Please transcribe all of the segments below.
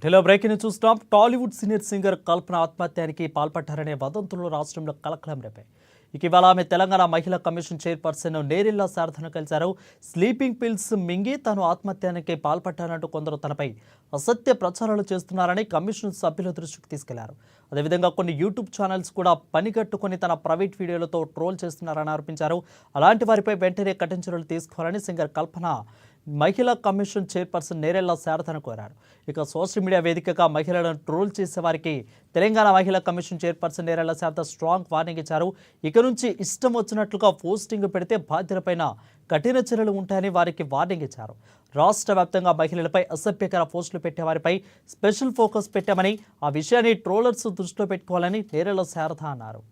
వీటిలో బ్రేకింగ్ చూస్తున్నాం. Tollywood senior singer కల్పన ఆత్మహత్యానికి పాల్పడ్డారనే వదంతులు రాష్ట్రంలో కలకలం రేపాయి. ఇటీవల ఆమె తెలంగాణ మహిళా కమిషన్ చైర్పర్సన్ నేరెళ్ల శారదను కలిశారు. స్లీపింగ్ పిల్స్ మింగి తాను ఆత్మహత్యానికి పాల్పడ్డానంటూ కొందరు తనపై అసత్య ప్రచారాలు చేస్తున్నారని కమిషన్ సభ్యుల దృష్టికి తీసుకెళ్లారు. అదేవిధంగా కొన్ని యూట్యూబ్ ఛానల్స్ కూడా పనిగట్టుకుని తన ప్రైవేట్ వీడియోలతో ట్రోల్ చేస్తున్నారని ఆరోపించారు. అలాంటి వారిపై వెంటనే కఠిన చర్యలు తీసుకోవాలని సింగర్ కల్పన మహిళా కమిషన్ చైర్పర్సన్ నేరెళ్ల శారదను కోరారు. ఇక సోషల్ మీడియా వేదికగా మహిళలను ట్రోల్ చేసే వారికి తెలంగాణ మహిళా commission chairperson Nerella Sharada strong warning ఇచ్చారు. ఇక నుంచి ఇష్టం వచ్చినట్లుగా పోస్టింగ్ పెడితే బాధ్యులపైన కఠిన చర్యలు ఉంటాయని వారికి వార్నింగ్ ఇచ్చారు. రాష్ట్ర వ్యాప్తంగా మహిళలపై అసభ్యకర పోస్టులు పెట్టే వారిపై స్పెషల్ ఫోకస్ పెట్టామని, ఆ విషయాన్ని ట్రోలర్స్ దృష్టిలో పెట్టుకోవాలని నేరెళ్ల శారద అన్నారు.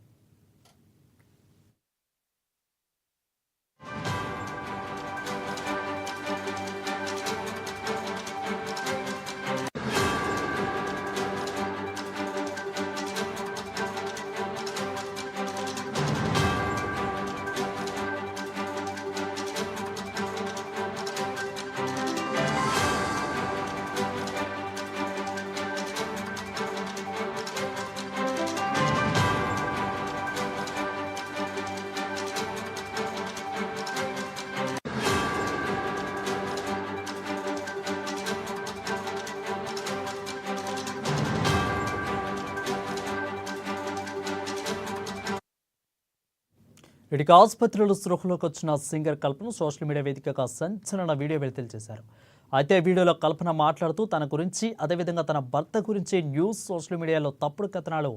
ఇటుక ఆసుపత్రులు స్పృహలోకి వచ్చిన సింగర్ కల్పన సోషల్ మీడియా వేదికగా సంచలన వీడియో విడుదల చేశారు. అయితే వీడియోలో కల్పన మాట్లాడుతూ తన గురించి, అదేవిధంగా తన భర్త గురించి న్యూస్ సోషల్ మీడియాలో తప్పుడు కథనాలు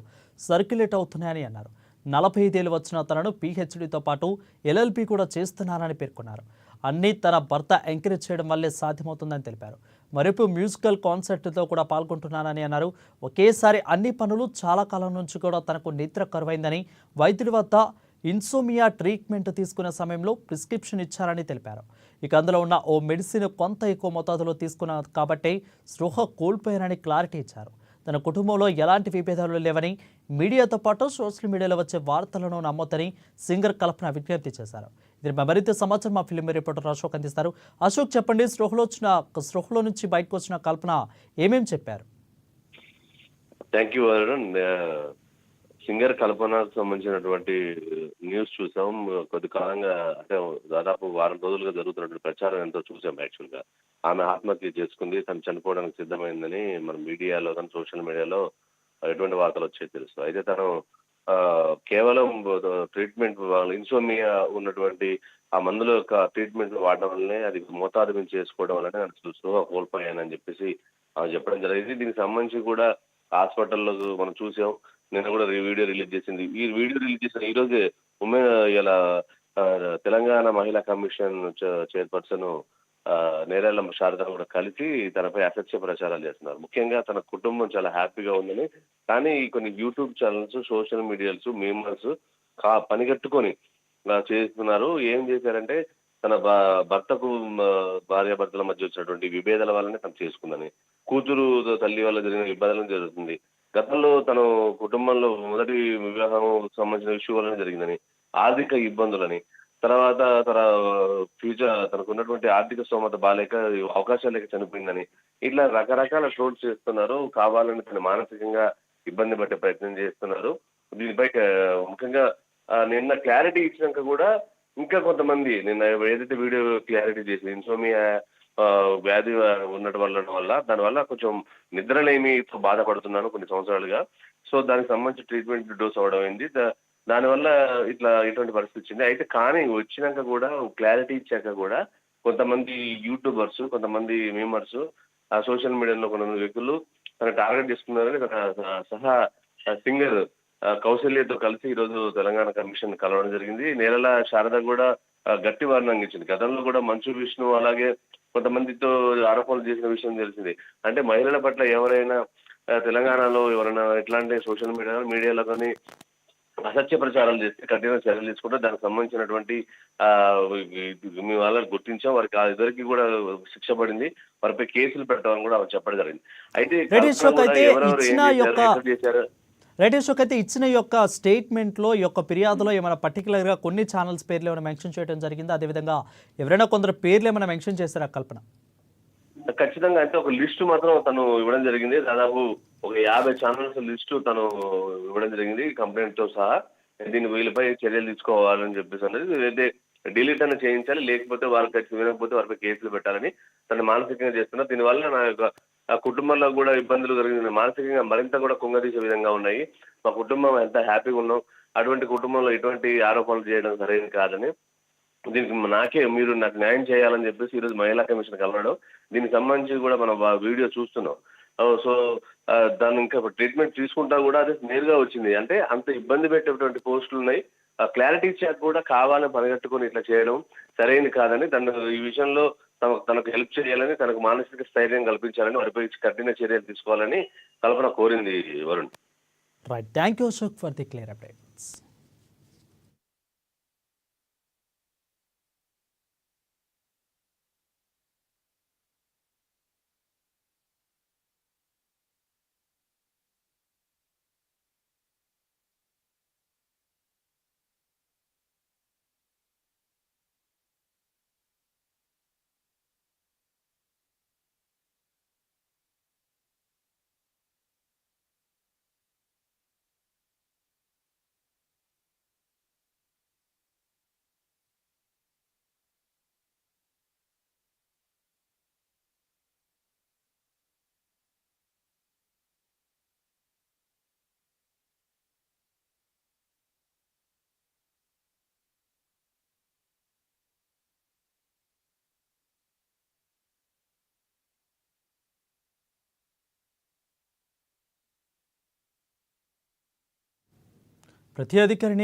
సర్క్యులేట్ అవుతున్నాయని అన్నారు. 45 ఏళ్ళు వచ్చిన తనను PhDతో పాటు LLB కూడా చేస్తున్నానని పేర్కొన్నారు. అన్నీ తన భర్త ఎంకరేజ్ చేయడం వల్లే సాధ్యమవుతుందని తెలిపారు. మరొక మ్యూజికల్ కాన్సర్ట్తో కూడా పాల్గొంటున్నానని అన్నారు. ఒకేసారి అన్ని పనులు చాలా కాలం నుంచి కూడా తనకు నిద్ర కరువైందని, వైద్యుడి వద్ద ఇన్సోమియా ట్రీట్మెంట్ తీసుకునే సమయంలో ప్రిస్క్రిప్షన్ ఇచ్చారని తెలిపారు. ఇక అందులో ఉన్న ఓ మెడిసిన్ కొంత ఎక్కువ మోతాదులో తీసుకున్నారు కాబట్టి స్పృహ కోల్పోయారని క్లారిటీ ఇచ్చారు. తన కుటుంబంలో ఎలాంటి విభేదాలు లేవని, మీడియాతో పాటు సోషల్ మీడియాలో వచ్చే వార్తలను నమ్మొద్దని సింగర్ కల్పన విజ్ఞప్తి చేశారు. దీని మరింత సమాచారం మా ఫిల్మ్ రిపోర్టర్ అశోక్ అందిస్తారు. అశోక్, చెప్పండి, స్పృహలో నుంచి బయటకు వచ్చిన కల్పన ఏమేం చెప్పారు? Thank you Arun. సింగర్ కల్పనకు సంబంధించినటువంటి న్యూస్ చూసాం. కొద్ది కాలంగా, అంటే దాదాపు వారం రోజులుగా జరుగుతున్నటువంటి ప్రచారం ఎంతో చూసాం. యాక్చువల్గా ఆమె ఆత్మహత్య చేసుకుంది, తను చనిపోవడానికి సిద్ధమైందని మన మీడియాలో కానీ సోషల్ మీడియాలో ఎటువంటి వార్తలు వచ్చాయి తెలుసు. అయితే తను కేవలం ట్రీట్మెంట్, ఇన్సోమియా ఉన్నటువంటి ఆ మందుల యొక్క ట్రీట్మెంట్ వాడడం వల్లనే, అది మోతాదు మించి చేసుకోవడం వల్లనే నాకు స్పృహ కోల్పోయానని చెప్పేసి చెప్పడం జరిగింది. దీనికి సంబంధించి కూడా హాస్పిటల్లో మనం చూసాం. నిన్న కూడా వీడియో రిలీజ్ చేసింది. ఈ వీడియో రిలీజ్ చేసిన ఈ రోజే ఇలా తెలంగాణ మహిళా కమిషన్ చైర్పర్సన్ నేరెళ్ల శారదను కూడా కలిసి తనపై అసత్య ప్రచారాలు చేస్తున్నారు. ముఖ్యంగా తన కుటుంబం చాలా హ్యాపీగా ఉందని, కానీ కొన్ని YouTube channels, social medias, memers పనిగట్టుకొని చేస్తున్నారు. ఏం చేశారంటే, తన భర్తకు భార్యాభర్తల మధ్య వచ్చినటువంటి విభేదాల వల్లనే తను చేసుకుందని, కూతురు తల్లి వల్ల జరిగిన ఇబ్బందులను జరుగుతుంది, గతంలో తన కుటుంబంలో మొదటి వివాహం సంబంధించిన ఇష్యూ వల్లనే జరిగిందని, ఆర్థిక ఇబ్బందులని, తర్వాత తన ఫ్యూచర్ తనకు ఉన్నటువంటి ఆర్థిక స్తోమత బాలేక, అవకాశాలు లేక చనిపోయిందని, ఇట్లా రకరకాల ట్రోల్స్ చేస్తున్నారు. కావాలని తను మానసికంగా ఇబ్బంది పట్టే ప్రయత్నం చేస్తున్నారు. దీనిపై ముఖ్యంగా నిన్న క్లారిటీ ఇచ్చినాక కూడా ఇంకా కొంతమంది, నిన్న ఏదైతే వీడియో క్లారిటీ చేసింది, ఇన్సోమియా వ్యాధి ఉండటం వల్ల దానివల్ల కొంచెం నిద్రలేమితో బాధపడుతున్నాను కొన్ని సంవత్సరాలుగా. సో దానికి సంబంధించి ట్రీట్మెంట్ డోస్ అవ్వడం అయింది. దానివల్ల ఇటువంటి పరిస్థితి వచ్చింది. అయితే కానీ వచ్చినాక కూడా, క్లారిటీ ఇచ్చాక కూడా కొంతమంది యూట్యూబర్స్, కొంతమంది మీమర్స్, సోషల్ మీడియాలో కొంతమంది వ్యక్తులు తన టార్గెట్ చేసుకున్నారని తన సహా సింగర్ కౌశల్యతో కలిసి ఈరోజు తెలంగాణ కమిషన్ కలవడం జరిగింది. నేరెళ్ల శారద కూడా గట్టి వార్నింగ్ ఇచ్చింది. గతంలో కూడా మంచు విష్ణు అలాగే కొంతమందితో ఆరోపణలు చేసిన విషయం తెలిసింది. అంటే మహిళల పట్ల ఎవరైనా తెలంగాణలో ఎవరైనా ఇట్లాంటి సోషల్ మీడియాలో కానీ అసత్య ప్రచారాలు చేస్తే కఠిన చర్యలు తీసుకుంటే దానికి సంబంధించినటువంటి మేము వాళ్ళని గుర్తించాం. వారికి ఇద్దరికి కూడా శిక్ష పడింది. వారిపై కేసులు పెట్టామని కూడా చెప్పడం జరిగింది. అయితే రైట్, అయితే ఇచ్చిన యొక్క స్టేట్మెంట్లో, ఈ యొక్క ఫిర్యాదులో ఏమైనా పర్టికులర్గా కొన్ని ఛానల్స్ పేర్లు ఏమైనా మెన్షన్ చేయడం జరిగిందా? అదేవిధంగా ఎవరైనా కొందరు పేర్లు ఏమైనా మెన్షన్ చేశారా కల్పన? ఖచ్చితంగా అంటే ఒక లిస్ట్ మాత్రం తను ఇవ్వడం జరిగింది. దాదాపు ఒక 50 ఛానెల్స్ లిస్ట్ తను ఇవ్వడం జరిగింది కంప్లెయింట్‌తో సహా. వీళ్ళపై చర్యలు తీసుకోవాలని చెప్పేసనేది అయితే డిలీట్ అన్నా చేయించాలి. లేకపోతే వాళ్ళకి వినకపోతే వారిపై కేసులు పెట్టాలని తను మానసికంగా చేస్తున్నారు. దీనివల్ల నా యొక్క కుటుంబంలో గూడా ఇబ్బందులు కలిగిన మానసికంగా మరింత గూడా కుంగదీసే విధంగా ఉన్నాయి. మా కుటుంబం ఎంత హ్యాపీగా ఉన్నాం. అటువంటి కుటుంబంలో ఇటువంటి ఆరోపణలు చేయడం సరైనది కాదని దీనికి మీరు నాకు న్యాయం చేయాలని చెప్పేసి ఈరోజు మహిళా కమిషన్ కలవడం. దీనికి సంబంధించి కూడా మనం వీడియో చూస్తున్నాం. సో, దాన్ని ఇంకా ట్రీట్మెంట్ తీసుకుంటా కూడా అది నేరుగా వచ్చింది. అంటే అంత ఇబ్బంది పెట్టేటువంటి పోస్టులున్నాయి. క్లారిటీ ఇచ్చాక కూడా కావాలని పరిగెట్టుకొని ఇట్లా చేయడం సరైనది కాదని ఈ విషయంలో తనకు హెల్ప్ చేయాలని, తనకు మానసిక స్థైర్యం కల్పించాలని, వారిపై కఠిన చర్యలు తీసుకోవాలని కల్పన కోరింది Varun. Right. Thank you Ashok for the clear updates. ప్రతి అధికారిని